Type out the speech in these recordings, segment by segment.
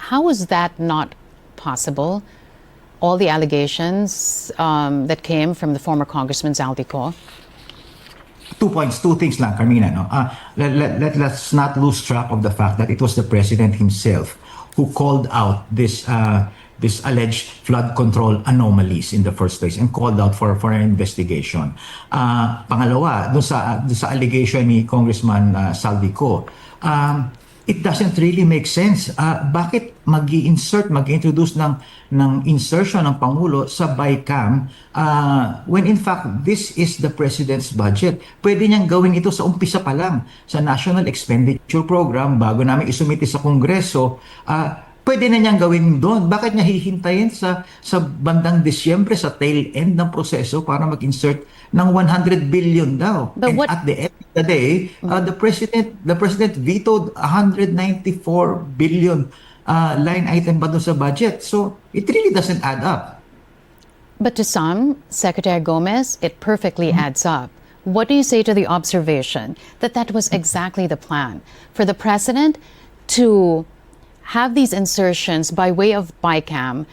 How is that not possible? All the allegations that came from the former Congressman Zaldico? 2 points, two things lang, Carmina. No? Let's not lose track of the fact that it was the president himself who called out this alleged flood control anomalies in the first place and called out for an investigation. Pangalawa, dun sa allegation ni Congressman Saldico, it doesn't really make sense. Bakit mag-introduce ng insertion ng Pangulo sa BICAM when in fact this is the President's budget? Pwede niyang gawin ito sa umpisa pa lang sa National Expenditure Program bago namin isumite sa Kongreso. Pwede na niyang gawin doon. Bakit niya hihintayin sa bandang Disyembre, sa tail end ng proseso para mag-insert ng 100 billion daw? But And at the end of the day, the president vetoed 194 billion line item ba doon sa budget. So it really doesn't add up. But to some, Secretary Gomez, it perfectly adds up. What do you say to the observation that that was exactly the plan for the president to have these insertions by way of BICAM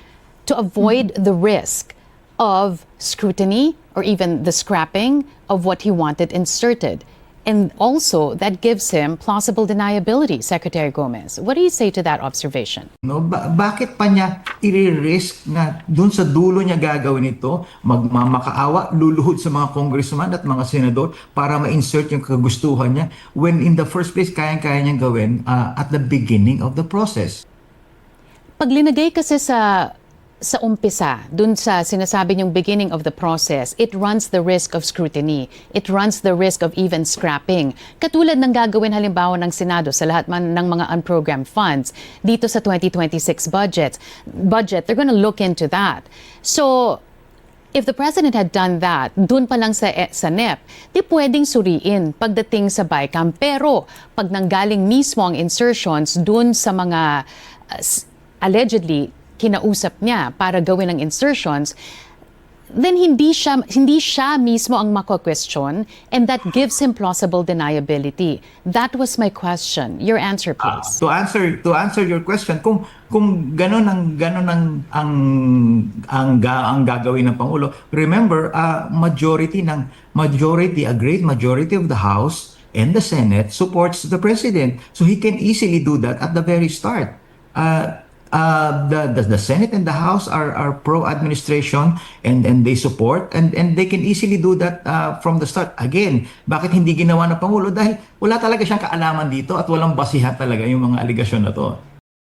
to avoid the risk of scrutiny or even the scrapping of what he wanted inserted? And also, that gives him plausible deniability, Secretary Gomez. What do you say to that observation? No, bakit pa niya i-risk na dun sa dulo niya gagawin ito, makaawa, luluhod sa mga congressman at mga senador para ma-insert yung kagustuhan niya when in the first place kayang-kaya niyang gawin at the beginning of the process? Pag linagay kasi sa umpisa, dun sa sinasabi niyong beginning of the process, it runs the risk of scrutiny. It runs the risk of even scrapping. Katulad ng gagawin halimbawa ng Senado sa lahat man ng mga unprogrammed funds dito sa 2026 budget, they're gonna look into that. So, if the president had done that, dun pa lang sa NEP, di pwedeng suriin pagdating sa BICAM. Pero, pag nanggaling mismo ang insertions dun sa mga allegedly kinausap niya para gawin ang insertions, then hindi siya mismo ang mako-question, and that gives him plausible deniability. That was my question. Your answer, please. To answer your question, kung ganon ang gagawin ng Pangulo, remember, a great majority of the House and the Senate supports the President. So he can easily do that at the very start. The Senate and the House are pro-administration and they support and they can easily do that from the start. Again, bakit hindi ginawa ng Pangulo? Dahil wala talaga siyang kaalaman dito at walang basihan talaga yung mga aligasyon na to.